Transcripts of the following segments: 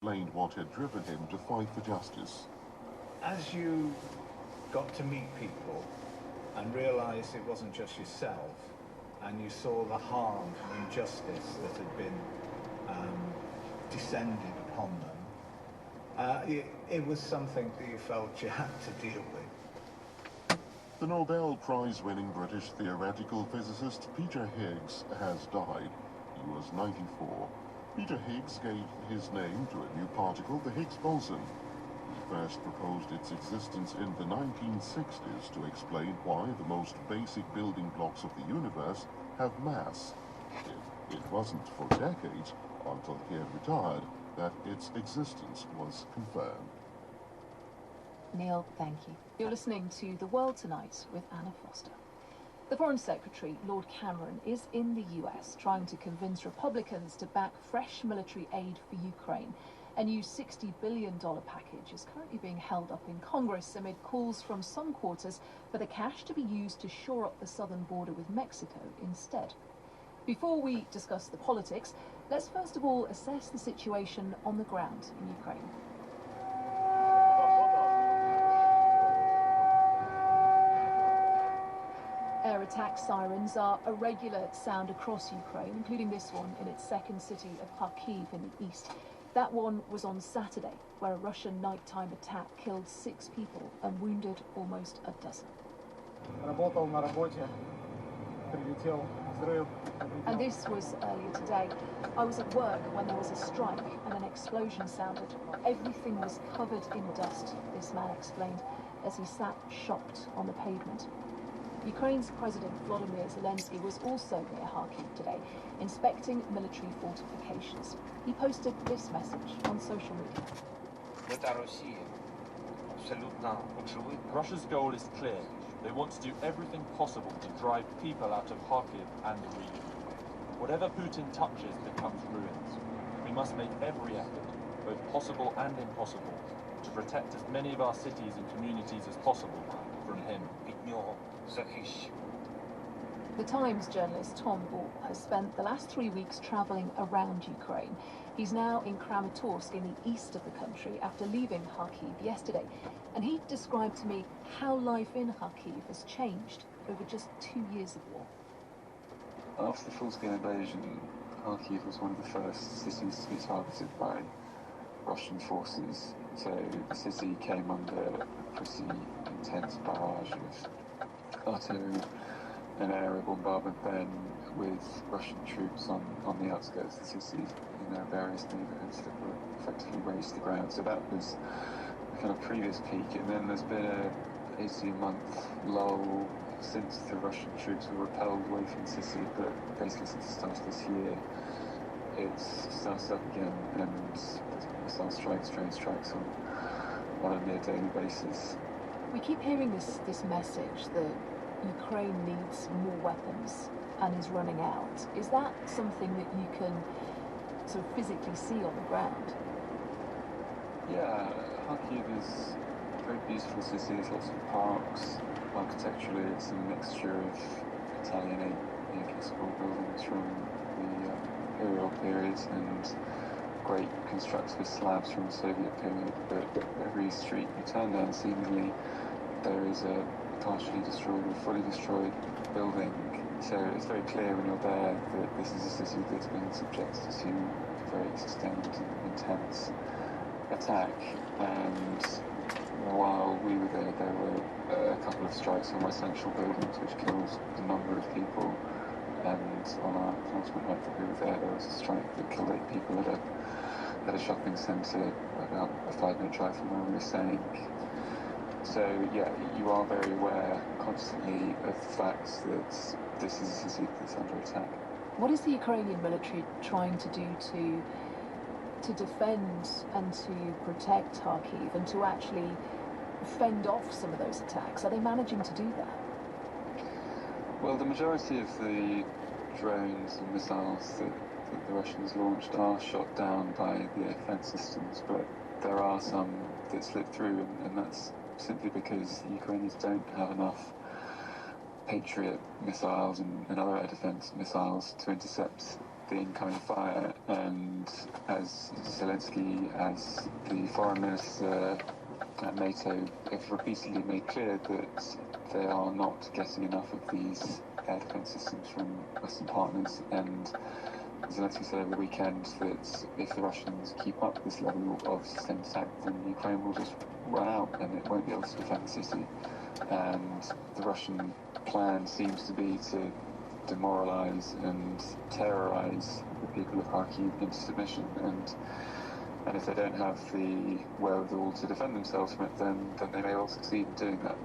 explained what had driven him to fight for justice. As you got to meet people and realised it wasn't just yourself, and you saw the harm and injustice that had been descended upon them, it was something that you felt you had to deal with. The Nobel Prize-winning British theoretical physicist Peter Higgs has died. He was 94. Peter Higgs gave his name to a new particle, the Higgs boson. He first proposed its existence in the 1960s to explain why the most basic building blocks of the universe have mass. It wasn't for decades, until he had retired, that its existence was confirmed. Neil, thank you. You're listening to The World Tonight with Anna Foster. The Foreign Secretary, Lord Cameron, is in the US trying to convince Republicans to back fresh military aid for Ukraine. A new $60 billion package is currently being held up in Congress amid calls from some quarters for the cash to be used to shore up the southern border with Mexico instead. Before we discuss the politics, let's first of all assess the situation on the ground in Ukraine. Air attack sirens are a regular sound across Ukraine, including this one in its second city of Kharkiv in the east. That one was on Saturday, where a Russian nighttime attack killed 6 people and wounded almost a dozen. And this was earlier today. I was at work when there was a strike and an explosion sounded. Everything was covered in dust, this man explained, as he sat shocked on the pavement. Ukraine's President Volodymyr Zelensky was also near Kharkiv today, inspecting military fortifications. He posted this message on social media. Russia's goal is clear. They want to do everything possible to drive people out of Kharkiv and the region. Whatever Putin touches becomes ruins. We must make every effort, both possible and impossible, to protect as many of our cities and communities as possible from him. The Times journalist Tom Ball has spent the last 3 weeks travelling around Ukraine. He's now in Kramatorsk in the east of the country after leaving Kharkiv yesterday. And he described to me how life in Kharkiv has changed over just 2 years of war. After the full-scale invasion, Kharkiv was one of the first cities to be targeted by Russian forces. So the city came under a pretty intense barrage of artillery and aerial bombardment then, with Russian troops on the outskirts of the city in various neighbourhoods that were effectively razed to the ground. So that was the kind of previous peak, and then there's been a 18-month lull since the Russian troops were repelled away from the city, but basically since the start of this year it's started up again, and missile strikes, drone strikes on a near daily basis. We keep hearing this message that Ukraine needs more weapons and is running out. Is that something that you can sort of physically see on the ground? Yeah, Kharkiv is a very beautiful city. There's lots of parks. Architecturally, it's a mixture of Italian and neoclassical buildings from the imperial period and great constructed slabs from the Soviet period. But every street you turn down, seemingly, there is a partially destroyed or fully destroyed building. So it's very clear when you're there that this is a city that's been subjected to a very sustained and intense attack. And while we were there were a couple of strikes on residential buildings which killed a number of people. And on our announcement night that we were there was a strike that killed 8 people at a shopping centre about a 5-minute drive from where we were staying. So yeah, you are very aware constantly of the fact that this is a city that's under attack. What is the Ukrainian military trying to do to defend and to protect Kharkiv and to actually fend off some of those attacks? Are they managing to do that? Well, the majority of the drones and missiles that the Russians launched are shot down by the air defense systems, but there are some that slip through, and that's simply because the Ukrainians don't have enough Patriot missiles and other air defense missiles to intercept the incoming fire, and as Zelensky, as the foreign minister at NATO, have repeatedly made clear that they are not getting enough of these air defence systems from Western partners, and Zelensky said over the weekend that if the Russians keep up this level of sustained attack, then Ukraine will just run out and it won't be able to defend the city. And the Russian plan seems to be to demoralise and terrorise the people of Kharkiv into submission, and if they don't have the wherewithal to defend themselves from it, then they may well succeed in doing that.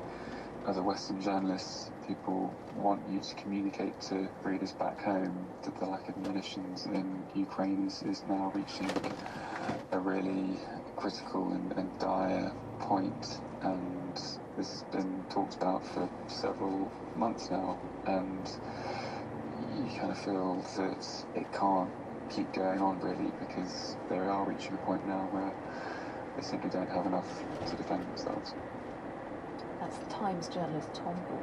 As a Western journalist, people want you to communicate to readers back home that the lack of munitions in Ukraine is now reaching a really critical and dire point, and this has been talked about for several months now, and you kind of feel that it can't keep going on really, because they are reaching a point now where they simply don't have enough to defend themselves. That's the Times journalist Tom Ball.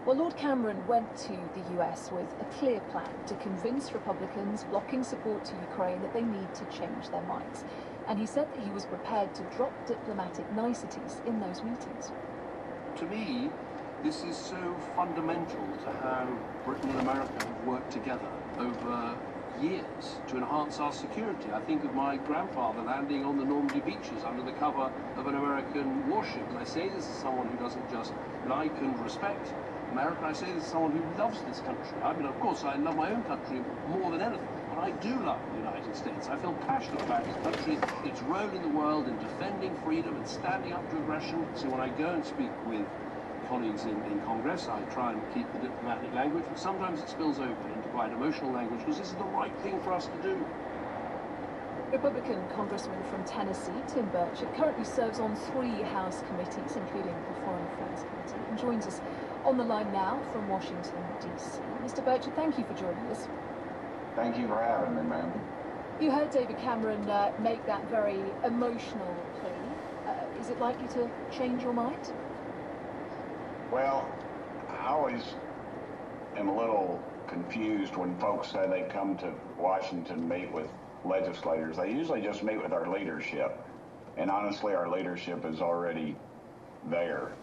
Well, Lord Cameron went to the US with a clear plan to convince Republicans blocking support to Ukraine that they need to change their minds. And he said that he was prepared to drop diplomatic niceties in those meetings. To me, this is so fundamental to how Britain and America have worked together over years to enhance our security. I think of my grandfather landing on the Normandy beaches under the cover of an American warship. And I say this as someone who doesn't just like and respect America, I say this as someone who loves this country. I mean, of course, I love my own country more than anything, but I do love the United States. I feel passionate about this country, its role in the world, in defending freedom and standing up to aggression. So when I go and speak with colleagues in Congress, I try and keep the diplomatic language, but sometimes it spills over into quite emotional language, because this is the right thing for us to do. Republican Congressman from Tennessee, Tim Burchett, currently serves on 3 House committees, including the Foreign Affairs Committee, and joins us on the line now from Washington, D.C. Mr. Burchett, thank you for joining us. Thank you for having me, ma'am. You heard David Cameron make that very emotional plea. Is it likely to change your mind? Well, I always am a little confused when folks say they come to Washington to meet with legislators. They usually just meet with our leadership. And honestly, our leadership is already there.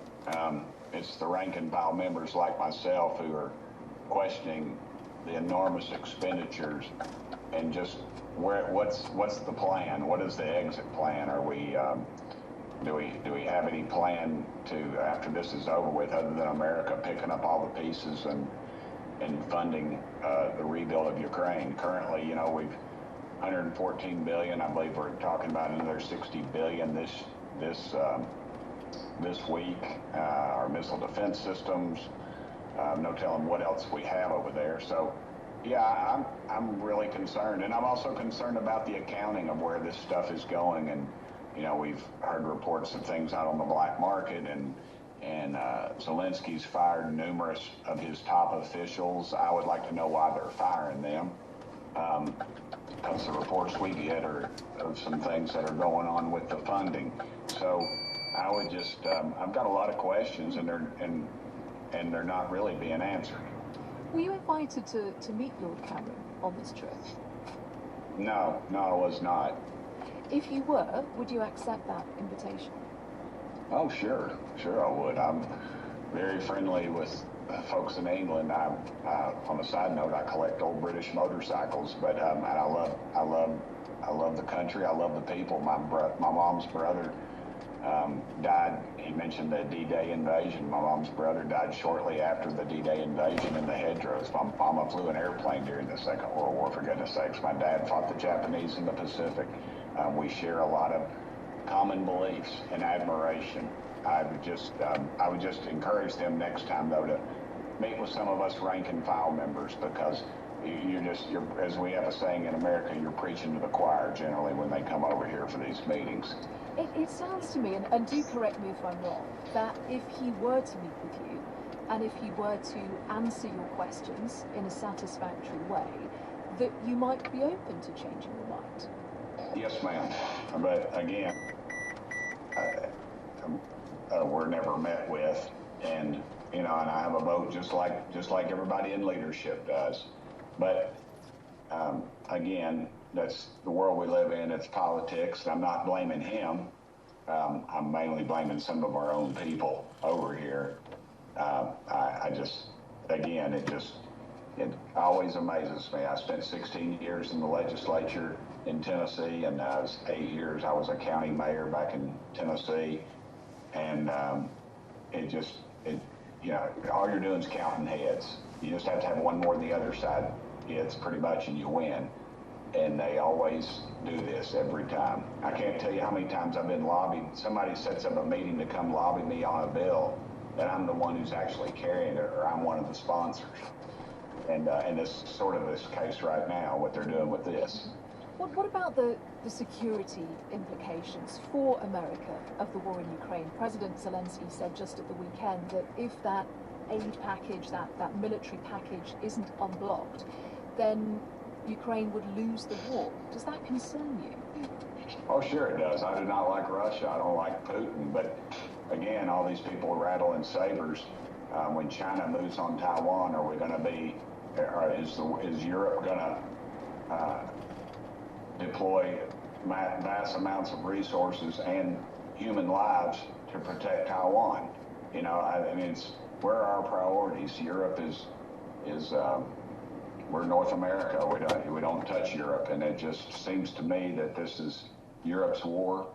It's the rank and file members like myself who are questioning the enormous expenditures and just what's the plan? What is the exit plan? Are we do we have any plan to, after this is over with, other than America picking up all the pieces and funding the rebuild of Ukraine? Currently, you know, we've 114 billion. I believe we're talking about another 60 billion this week. Our missile defense systems. No telling what else we have over there. So, yeah, I'm really concerned, and I'm also concerned about the accounting of where this stuff is going. And you know, we've heard reports of things out on the black market, and Zelensky's fired numerous of his top officials. I would like to know why they're firing them, because the reports we get are of some things that are going on with the funding. So I would just, I've got a lot of questions, and they're not really being answered. Were you invited to meet Lord Cameron on this trip? No, I was not. If you were, would you accept that invitation? Oh, sure I would. I'm very friendly with folks in England. On a side note, I collect old British motorcycles, but and I love the country. I love the people. My mom's brother died. He mentioned the D-Day invasion. My mom's brother died shortly after the D-Day invasion in the hedgerows. My mama flew an airplane during the Second World War, for goodness sakes. My dad fought the Japanese in the Pacific. We share a lot of common beliefs and admiration. I would just encourage them next time, though, to meet with some of us rank and file members, because you're as we have a saying in America, you're preaching to the choir generally when they come over here for these meetings. It sounds to me, and do correct me if I'm wrong, that if he were to meet with you, and if he were to answer your questions in a satisfactory way, that you might be open to changing your mind. Yes, ma'am. But again, we're never met with, and you know, and I have a vote just like everybody in leadership does. But again, that's the world we live in. It's politics. I'm not blaming him. I'm mainly blaming some of our own people over here. I just, again, it always amazes me. I spent 16 years in the legislature in Tennessee, and I was 8 years. I was a county mayor back in Tennessee, and you know, all you're doing is counting heads. You just have to have one more than the other side hits, pretty much, and you win. And they always do this every time. I can't tell you how many times I've been lobbied. Somebody sets up a meeting to come lobby me on a bill, and I'm the one who's actually carrying it, or I'm one of the sponsors. And this is sort of this case right now, what they're doing with this. What about the security implications for America of the war in Ukraine? President Zelensky said just at the weekend that if that aid package, that military package isn't unblocked, then Ukraine would lose the war. Does that concern you? Oh, sure it does. I do not like Russia. I don't like Putin. But again, all these people rattling sabers. When China moves on Taiwan, are we going to be? Is Europe going to deploy vast amounts of resources and human lives to protect Taiwan? You know, I mean, where are our priorities? Europe is we're North America. We don't touch Europe, and it just seems to me that this is Europe's war,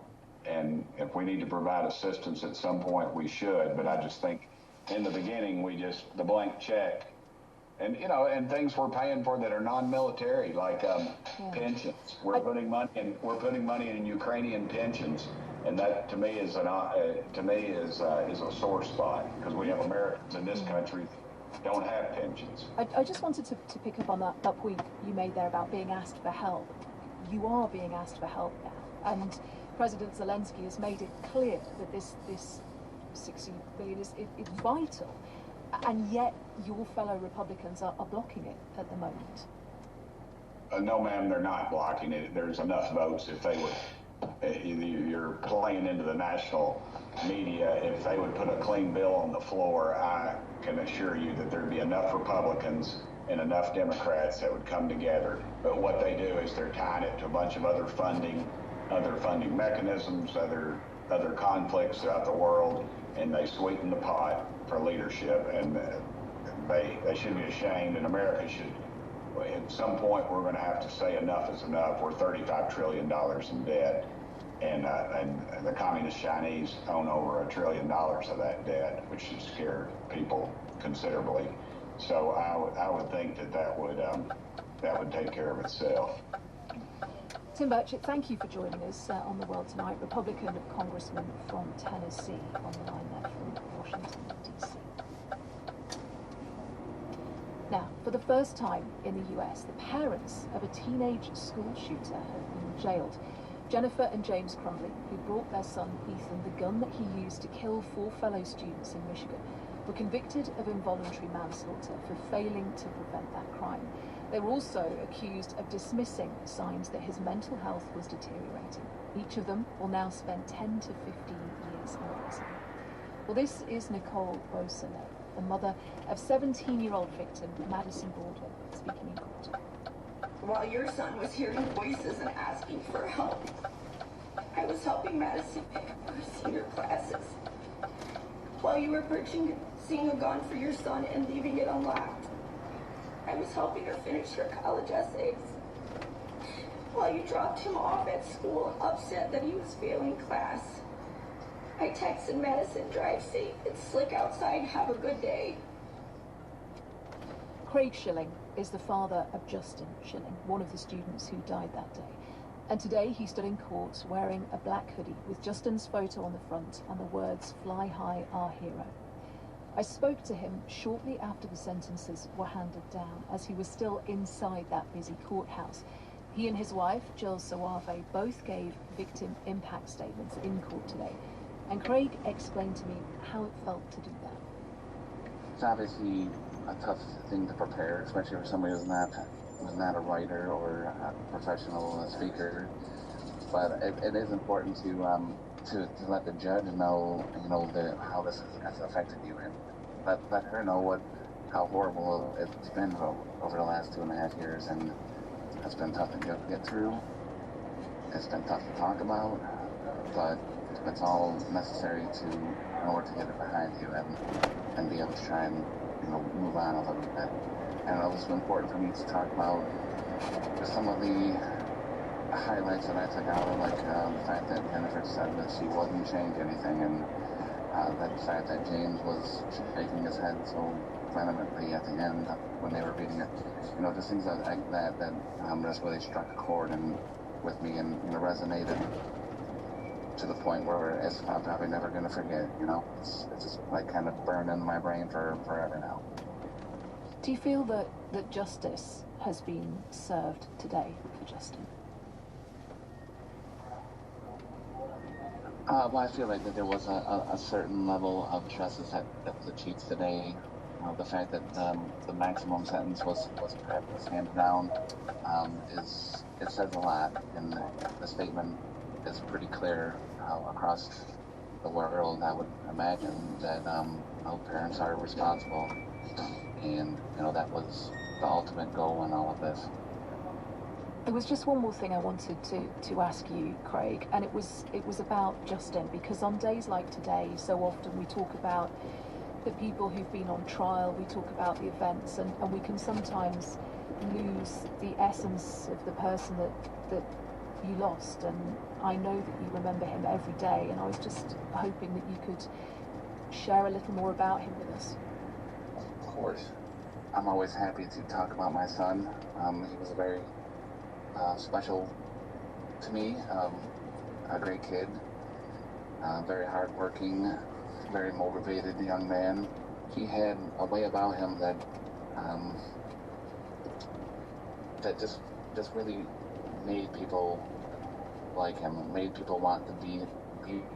and if we need to provide assistance at some point, we should. But I just think in the beginning, the blank check, and you know, and things we're paying for that are non-military, like pensions. We're putting money in Ukrainian pensions, and that to me is a sore spot, because we have Americans in this country don't have pensions. I just wanted to pick up on that point you made there about being asked for help. You are being asked for help now, and President Zelensky has made it clear that this 60 billion is vital, and yet your fellow Republicans are blocking it at the moment. No, ma'am, they're not blocking it. There's enough votes. If they would, you're playing into the national media. If they would put a clean bill on the floor, I can assure you that there'd be enough Republicans and enough Democrats that would come together. But what they do is they're tying it to a bunch of other funding mechanisms, other conflicts throughout the world, and they sweeten the pot for leadership. And they should be ashamed, and America should. At some point, we're going to have to say enough is enough. We're $35 trillion in debt, and the communist Chinese own over $1 trillion of that debt, which should scare people considerably. So I would think that would take care of itself. Tim Burchett, thank you for joining us on The World Tonight. Republican Congressman from Tennessee, on the line there from Washington, D.C. Now, for the first time in the US, the parents of a teenage school shooter have been jailed. Jennifer and James Crumbley, who brought their son Ethan the gun that he used to kill 4 fellow students in Michigan, were convicted of involuntary manslaughter for failing to prevent that crime. They were also accused of dismissing signs that his mental health was deteriorating. Each of them will now spend 10 to 15 years in prison. Well, this is Nicole Beausoleil, the mother of 17-year-old victim Madison Baldwin, speaking in court. While your son was hearing voices and asking for help, I was helping Madison pick up her senior classes. While you were purchasing a gun for your son and leaving it unlocked, I was helping her finish her college essays. While you dropped him off at school, upset that he was failing class, I texted Madison, drive safe, it's slick outside, have a good day. Craig Schilling is the father of Justin Schilling, one of the students who died that day. And today he stood in court wearing a black hoodie with Justin's photo on the front and the words, "Fly high, our hero." I spoke to him shortly after the sentences were handed down, as he was still inside that busy courthouse. He and his wife, Jill Soave, both gave victim impact statements in court today. And Craig explained to me how it felt to do that. It's obviously a tough thing to prepare, especially for somebody who's not a writer or a professional speaker. But it is important to let the judge know, how this has affected you, and let her know how horrible it's been over the last 2.5 years, and it's been tough to get through. It's been tough to talk about, but it's all necessary in order to get it behind you and be able to try and move on a little bit. And it was important for me to talk about some of the highlights that I took out of, like the fact that Jennifer said that she wasn't change anything, and the fact that James was shaking his head so vehemently at the end when they were reading it. Just things that just really struck a chord with me and resonated to the point where I'm probably never going to forget. It's just like kind of burned in my brain forever now. Do you feel that justice has been served today for Justin? Well, I feel like that there was a certain level of justice that was achieved today. The fact that the maximum sentence was handed down it says a lot, and the statement is pretty clear across the world. I would imagine that parents are responsible, and that was the ultimate goal in all of this. There was just one more thing I wanted to ask you, Craig, and it was about Justin, because on days like today, so often we talk about the people who've been on trial, we talk about the events, and we can sometimes lose the essence of the person that you lost. And I know that you remember him every day, and I was just hoping that you could share a little more about him with us. Of course. I'm always happy to talk about my son. He was a very special to me, a great kid, very hardworking, very motivated young man. He had a way about him that just really made people like him, made people want to be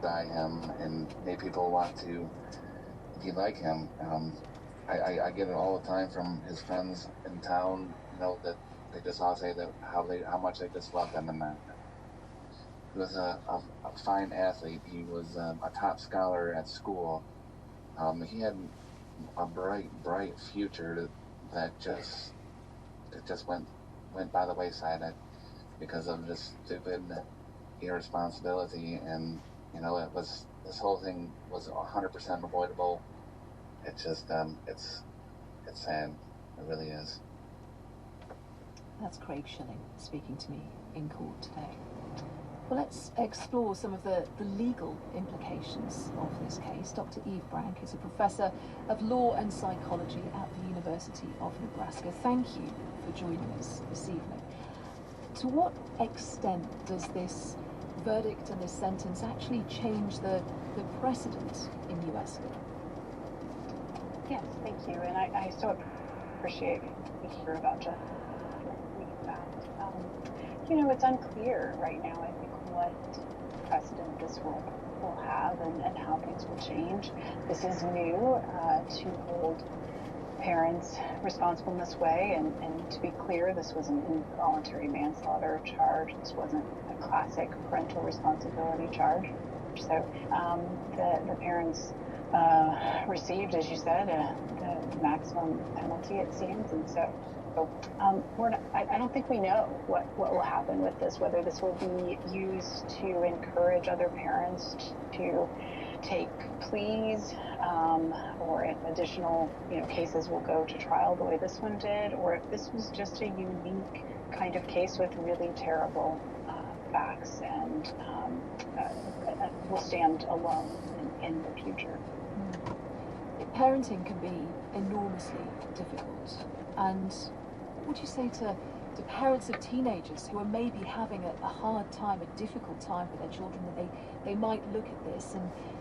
by him, and made people want to be like him. I get it all the time from his friends in town, that they just all say that how much they just love him, and that he was a fine athlete. He was a top scholar at school. He had a bright future that just went by the wayside because of just stupid irresponsibility, and this whole thing was 100% avoidable. It's just it's sad. It really is. That's Craig Schilling speaking to me in court today. Well, let's explore some of the legal implications of this case. Dr. Eve Brank is a professor of law and psychology at the University of Nebraska. Thank you for joining us this evening. To what extent does this verdict and this sentence actually change the precedent in US law? Yes, thank you. And I so appreciate hearing about Jeff. It's unclear right now, I think, what precedent this will have and how things will change. This is new to hold parents responsible in this way, and to be clear, this was an involuntary manslaughter charge. This wasn't a classic parental responsibility charge. So the parents received, as you said, the maximum penalty, it seems, and so I don't think we know what will happen with this, whether this will be used to encourage other parents to take pleas, or if additional cases will go to trial the way this one did, or if this was just a unique kind of case with really terrible facts and will stand alone in the future. Parenting can be enormously difficult, and what would you say to parents of teenagers who are maybe having a hard time, a difficult time with their children, that they might look at this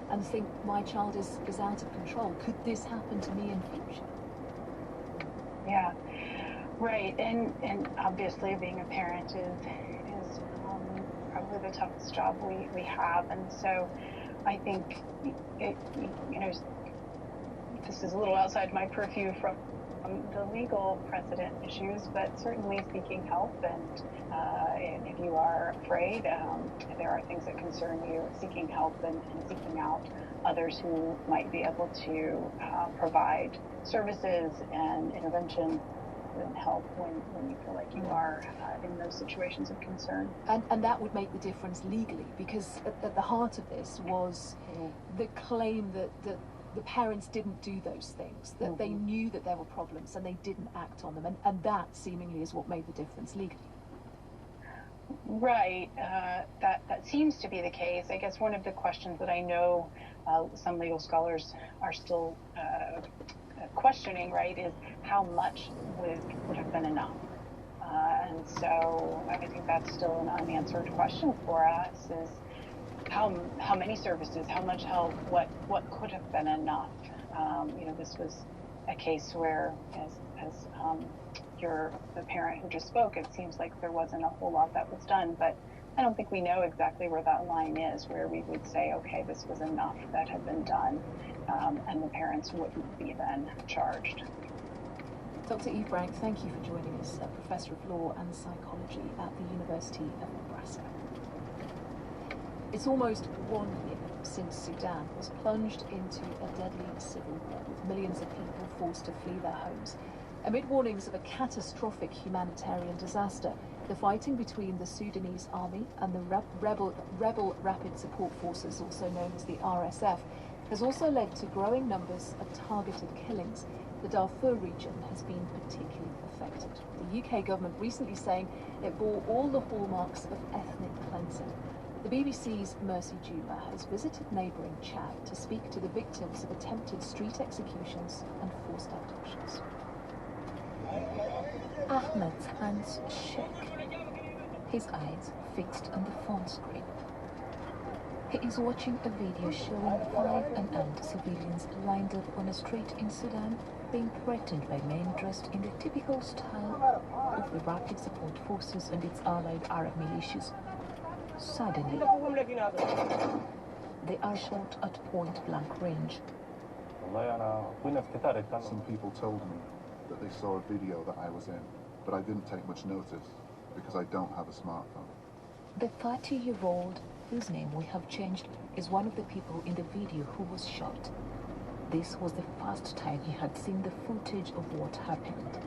and think, my child is out of control. Could this happen to me in future? Yeah, right. And obviously being a parent is probably the toughest job we have. And so I think this is a little outside my purview from the legal precedent issues, but certainly seeking help, and if you are afraid, if there are things that concern you, seeking help and seeking out others who might be able to provide services and intervention and help when you feel like you are in those situations of concern. And that would make the difference legally, because at the heart of this was the claim that the parents didn't do those things, that they knew that there were problems and they didn't act on them, and that seemingly is what made the difference legally. Right, that seems to be the case. I guess one of the questions that I know some legal scholars are still questioning, right, is how much would have been enough. And so I think that's still an unanswered question for us, is how many services, how much help, what could have been enough. This was a case where, as the parent who just spoke, it seems like there wasn't a whole lot that was done, but I don't think we know exactly where that line is, where we would say, okay, this was enough that had been done, and the parents wouldn't be then charged. Dr. Eve Brank, thank you for joining us, Professor of Law and Psychology at the University of Nebraska. It's almost 1 year since Sudan was plunged into a deadly civil war, with millions of people forced to flee their homes. Amid warnings of a catastrophic humanitarian disaster, the fighting between the Sudanese army and the rebel Rapid Support Forces, also known as the RSF, has also led to growing numbers of targeted killings. The Darfur region has been particularly affected. The UK government recently saying it bore all the hallmarks of ethnic cleansing. The BBC's Mercy Juma has visited neighbouring Chad to speak to the victims of attempted street executions and forced abductions. Ahmed's hands shake, his eyes fixed on the phone screen. He is watching a video showing 5 unarmed civilians lined up on a street in Sudan being threatened by men dressed in the typical style of the Rapid Support Forces and its allied Arab militias. Suddenly, they are shot at point-blank range. Some people told me that they saw a video that I was in, but I didn't take much notice because I don't have a smartphone. The 30-year-old, whose name we have changed, is one of the people in the video who was shot. This was the first time he had seen the footage of what happened.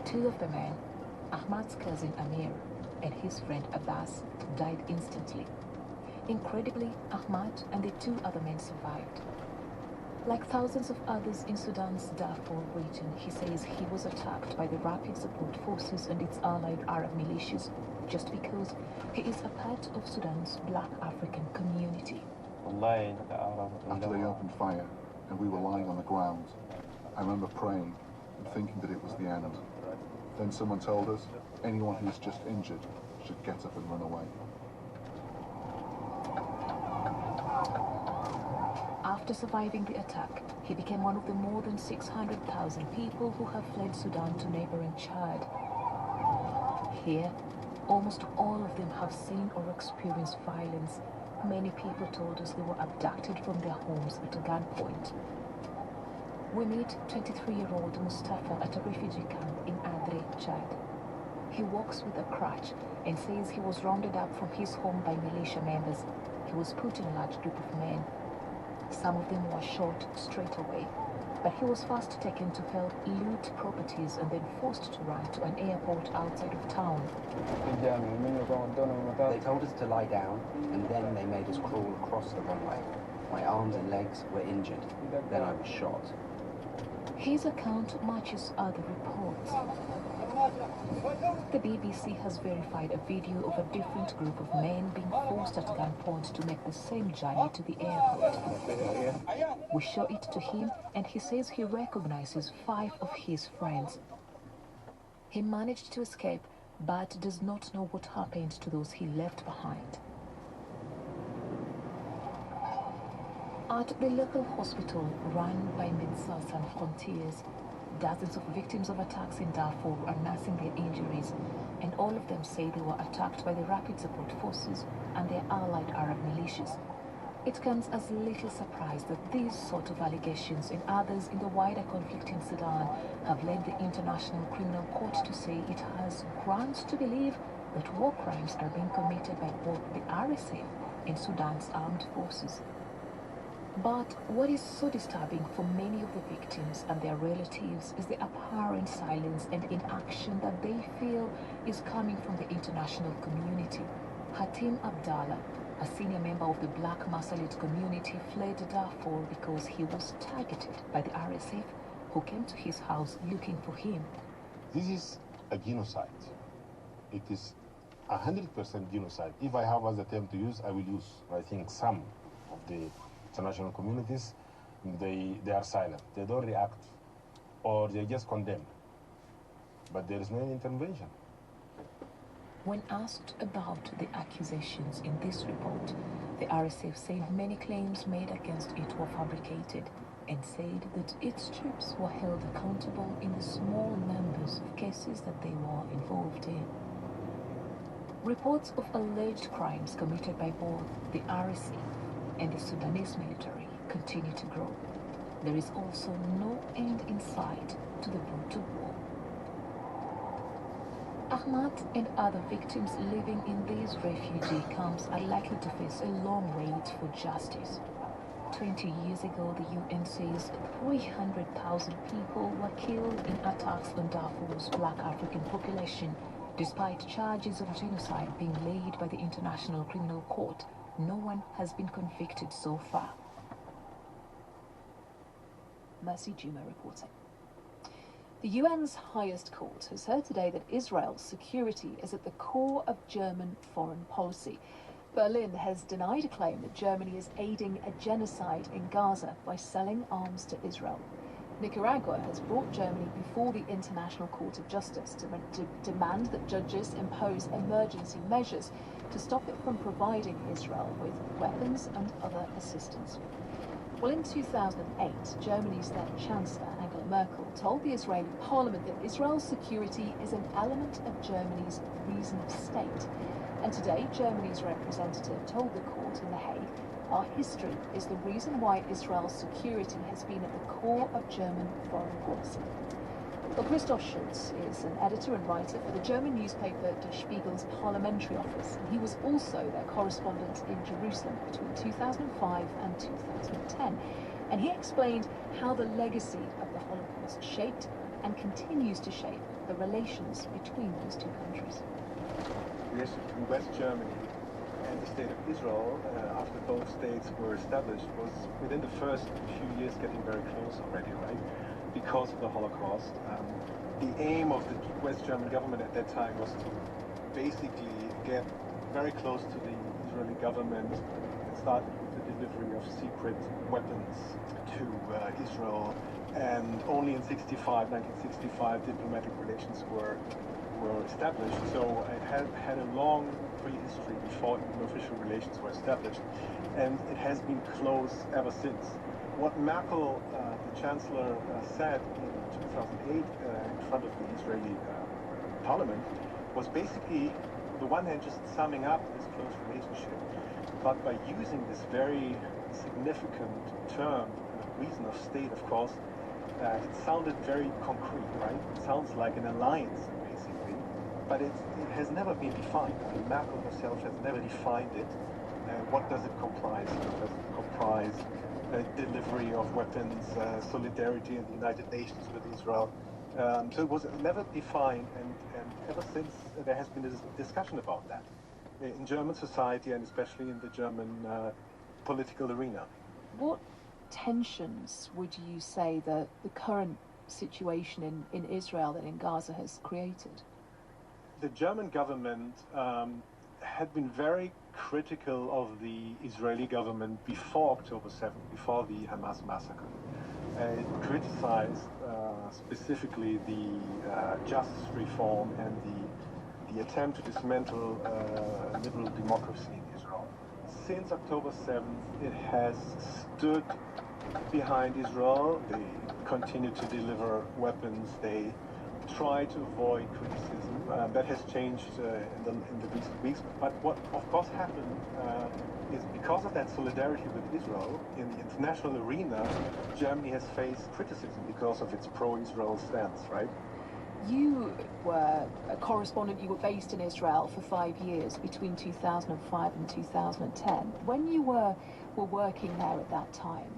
2 of the men, Ahmad's cousin Amir and his friend Abbas, died instantly. Incredibly, Ahmad and the 2 other men survived. Like thousands of others in Sudan's Darfur region, he says he was attacked by the Rapid Support Forces and its allied Arab militias just because he is a part of Sudan's Black African community. After they opened fire and we were lying on the ground, I remember praying and thinking that it was the end. Then someone told us anyone who's just injured should get up and run away. After surviving the attack, he became one of the more than 600,000 people who have fled Sudan to neighboring Chad. Here, almost all of them have seen or experienced violence. Many people told us they were abducted from their homes at a gunpoint. We meet 23-year-old Mustafa at a refugee camp in Adre, Chad. He walks with a crutch and says he was rounded up from his home by militia members. He was put in a large group of men. Some of them were shot straight away, but he was first taken to help loot properties and then forced to run to an airport outside of town. They told us to lie down, and then they made us crawl across the runway. My arms and legs were injured. Then I was shot. His account matches other reports. The BBC has verified a video of a different group of men being forced at gunpoint to make the same journey to the airport. We show it to him, and he says he recognizes 5 of his friends. He managed to escape, but does not know what happened to those he left behind. At the local hospital run by Médecins Sans Frontières, dozens of victims of attacks in Darfur are nursing their injuries, and all of them say they were attacked by the Rapid Support Forces and their allied Arab militias. It comes as little surprise that these sort of allegations and others in the wider conflict in Sudan have led the International Criminal Court to say it has grounds to believe that war crimes are being committed by both the RSF and Sudan's armed forces. But what is so disturbing for many of the victims and their relatives is the apparent silence and inaction that they feel is coming from the international community. Hatim Abdallah, a senior member of the Black Masalit community, fled Darfur because he was targeted by the RSF, who came to his house looking for him. This is a genocide. It is 100% genocide. If I have as a term to use, I will use. I think some of the international communities, they are silent. They don't react, or they just condemn. But there is no intervention. When asked about the accusations in this report, the RSF said many claims made against it were fabricated and said that its troops were held accountable in the small numbers of cases that they were involved in. Reports of alleged crimes committed by both the RSF and the Sudanese military continue to grow. There is also no end in sight to the brutal war. Ahmad and other victims living in these refugee camps are likely to face a long wait for justice. 20 years ago, the UN says 300,000 people were killed in attacks on Darfur's Black African population. Despite charges of genocide being laid by the International Criminal Court, no one has been convicted so far. Mercy Juma reporting. The UN's highest court has heard today that Israel's security is at the core of German foreign policy. Berlin has denied a claim that Germany is aiding a genocide in Gaza by selling arms to Israel. Nicaragua has brought Germany before the International Court of Justice to demand that judges impose emergency measures to stop it from providing Israel with weapons and other assistance. Well, in 2008, Germany's then Chancellor Angela Merkel told the Israeli parliament that Israel's security is an element of Germany's reason of state. And today, Germany's representative told the court in The Hague, "Our history is the reason why Israel's security has been at the core of German foreign policy." Well, Christoph Schulz is an editor and writer for the German newspaper Der Spiegel's parliamentary office. He was also their correspondent in Jerusalem between 2005 and 2010. And he explained how the legacy of the Holocaust shaped and continues to shape the relations between those two countries. Relationship between West Germany and the state of Israel, after both states were established, was within the first few years getting very close already, right? Because of the Holocaust. The aim of the West German government at that time was to basically get very close to the Israeli government. It started with the delivery of secret weapons to Israel, and only in 1965, diplomatic relations were established. So it had a long prehistory before even official relations were established, and it has been close ever since. What Merkel, the Chancellor, said in 2008 in front of the Israeli parliament was basically, on the one hand, just summing up this close relationship, but by using this very significant term, reason of state, of course, it sounded very concrete, right? It sounds like an alliance, basically, but it has never been defined. I mean, Merkel herself has never defined it. What does it comprise? Does it comprise delivery of weapons, solidarity in the United Nations with Israel? So it was never defined, and ever since there has been a discussion about that in German society, and especially in the German political arena. What tensions would you say that the current situation in Israel and in Gaza has created? The German government had been very critical of the Israeli government before October 7th, before the Hamas massacre. It criticized specifically the justice reform and the attempt to dismantle liberal democracy in Israel. Since October 7th, it has stood behind Israel. They continue to deliver weapons. They try to avoid criticism. That has changed in the recent weeks. But what, of course, happened is because of that solidarity with Israel in the international arena, Germany has faced criticism because of its pro-Israel stance, right? You were a correspondent, you were based in Israel for 5 years, between 2005 and 2010. When you were working there at that time,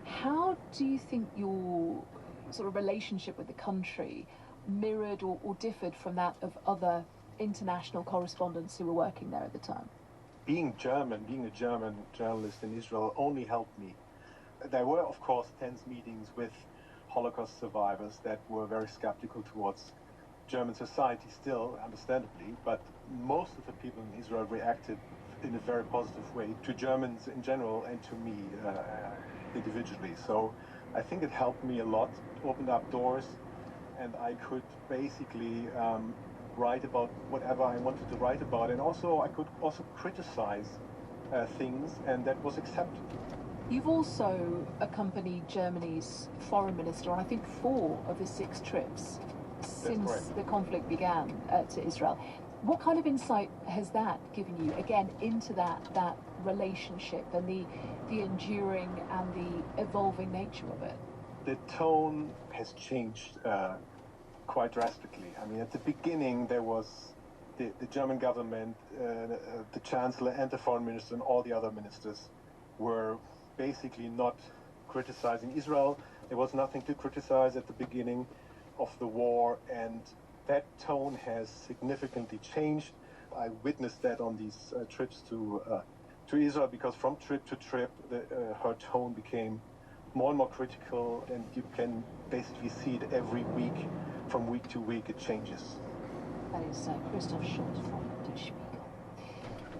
how do you think your sort of relationship with the country mirrored or differed from that of other international correspondents who were working there at the time? Being German, being a German journalist in Israel only helped me. There were, of course, tense meetings with Holocaust survivors that were very skeptical towards German society still, understandably, but most of the people in Israel reacted in a very positive way to Germans in general and to me individually. So I think it helped me a lot, opened up doors, and I could basically write about whatever I wanted to write about, and also I could also criticize things, and that was accepted. You've also accompanied Germany's foreign minister on, I think, 4 of his 6 trips since the conflict began to Israel. What kind of insight has that given you, again, into that relationship and the enduring and the evolving nature of it? The tone has changed quite drastically. I mean, at the beginning, there was the German government, the chancellor and the foreign minister and all the other ministers were basically not criticizing Israel. There was nothing to criticize at the beginning of the war, and that tone has significantly changed. I witnessed that on these trips to Israel, because from trip to trip, her tone became more and more critical, and you can basically see it every week. From week to week, it changes. That is Christoph Schott from Der Spiegel.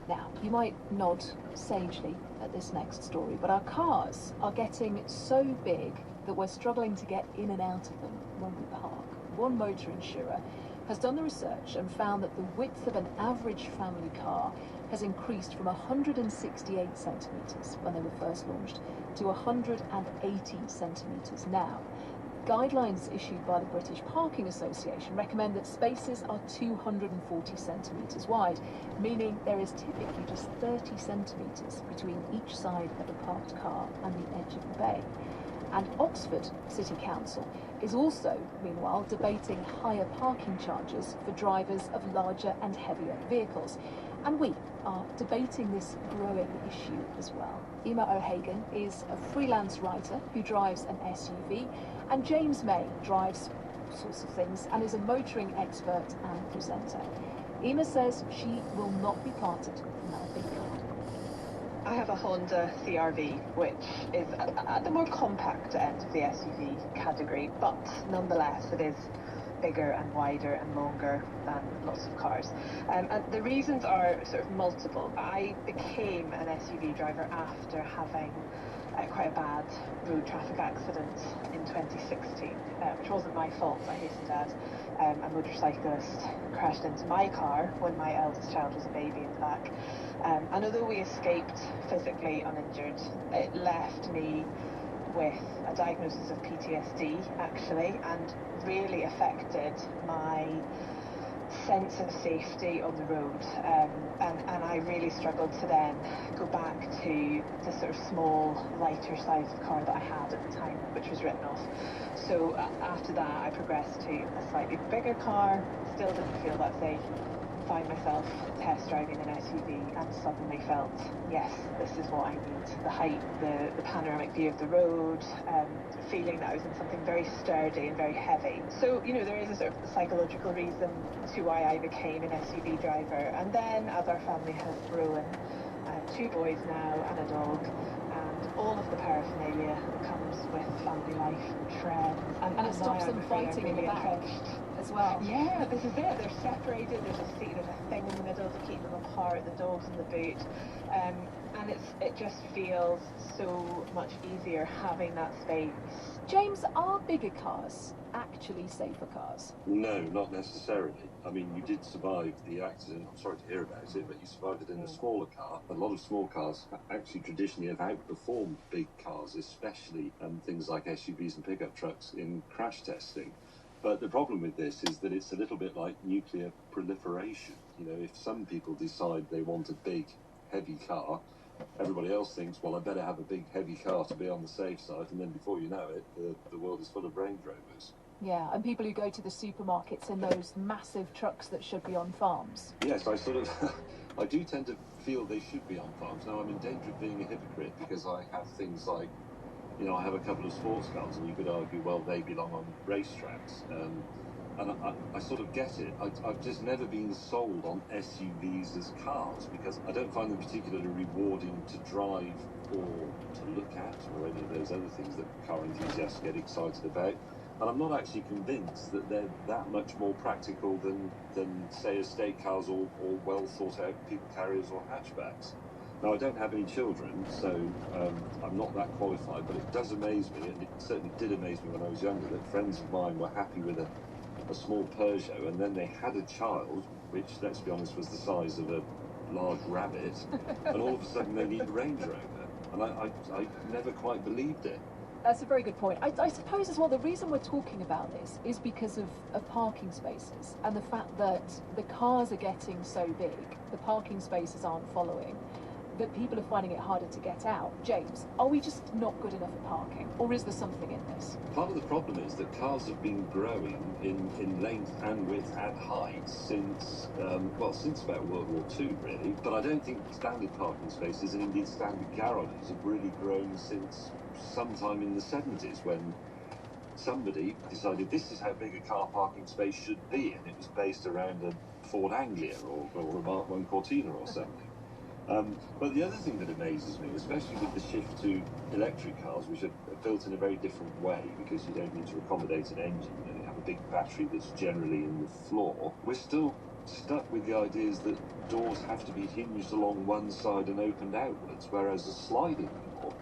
Now, you might nod sagely at this next story, but our cars are getting so big that we're struggling to get in and out of them when we park. One motor insurer has done the research and found that the width of an average family car has increased from 168 centimetres when they were first launched to 180 centimetres now. Guidelines issued by the British Parking Association recommend that spaces are 240 centimetres wide, meaning there is typically just 30 centimetres between each side of a parked car and the edge of the bay. And Oxford City Council is also, meanwhile, debating higher parking charges for drivers of larger and heavier vehicles. And we are debating this growing issue as well. Emma O'Hagan is a freelance writer who drives an SUV, and James May drives all sorts of things and is a motoring expert and presenter. Emma says she will not be parted from that big car. I have a Honda CR-V, which is at the more compact end of the SUV category, but nonetheless it is bigger and wider and longer than lots of cars. And the reasons are sort of multiple. I became an SUV driver after having quite a bad road traffic accident in 2016, which wasn't my fault, I hasten to add. A motorcyclist crashed into my car when my eldest child was a baby in the back. And although we escaped physically uninjured, it left me with a diagnosis of PTSD, actually, and really affected my sense of safety on the road, and I really struggled to then go back to the sort of small, lighter sized car that I had at the time, which was written off. So after that I progressed to a slightly bigger car, still didn't feel that safe, find myself test driving an SUV and suddenly felt, yes, this is what I need. The height, the panoramic view of the road, feeling that I was in something very sturdy and very heavy. So, you know, there is a sort of psychological reason to why I became an SUV driver. And then as our family has grown, 2 boys now and a dog, and all of the paraphernalia that comes with family life, friends. And it stops them fighting in the back as well. Yeah, this is it. They're separated. There's a seat, there's a thing in the middle to keep them apart. The dog's in the boot, and it just feels so much easier having that space. James, are bigger cars actually safer cars? No, not necessarily. I mean, you did survive the accident. I'm sorry to hear about it, but you survived it in a smaller car. A lot of small cars actually traditionally have outperformed big cars, especially things like SUVs and pickup trucks in crash testing. But the problem with this is that it's a little bit like nuclear proliferation. You know, if some people decide they want a big, heavy car, everybody else thinks, well, I better have a big, heavy car to be on the safe side, and then before you know it, the world is full of Range Rovers. Yeah, and people who go to the supermarkets in those massive trucks that should be on farms. Yes, I sort of, I do tend to feel they should be on farms. Now, I'm in danger of being a hypocrite because I have things like, you know, I have a couple of sports cars, and you could argue, well, they belong on racetracks. And I sort of get it. I've just never been sold on SUVs as cars because I don't find them particularly rewarding to drive or to look at, or any of those other things that car enthusiasts get excited about. And I'm not actually convinced that they're that much more practical than say, estate cars or well thought out people carriers or hatchbacks. Now, I don't have any children, so I'm not that qualified, but it does amaze me, and it certainly did amaze me when I was younger, that friends of mine were happy with a small Peugeot, and then they had a child, which, let's be honest, was the size of a large rabbit, and all of a sudden they need a Range Rover. And I never quite believed it. That's a very good point. I suppose as well the reason we're talking about this is because of parking spaces and the fact that the cars are getting so big, the parking spaces aren't following, that people are finding it harder to get out. James, are we just not good enough at parking, or is there something in this? Part of the problem is that cars have been growing in length and width and height since, well, since about World War II, really. But I don't think standard parking spaces and indeed standard garages have really grown since sometime in the 70s, when somebody decided this is how big a car parking space should be, and it was based around a Ford Anglia or a Mark 1 Cortina or something. But the other thing that amazes me, especially with the shift to electric cars, which are built in a very different way because you don't need to accommodate an engine, you only have a big battery that's generally in the floor, we're still stuck with the ideas that doors have to be hinged along one side and opened outwards, whereas a sliding door,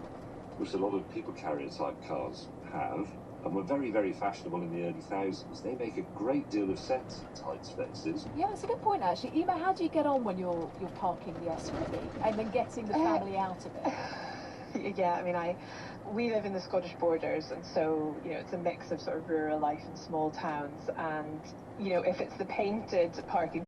which a lot of people carrier type cars have, and were very, very fashionable in the early thousands, they make a great deal of sense in tight spaces. Yeah, that's a good point, actually. Ema, how do you get on when you're parking the SUV and then getting the family out of it? Yeah, I mean, we live in the Scottish borders, and so, you know, it's a mix of sort of rural life and small towns, and, you know, if it's the painted parking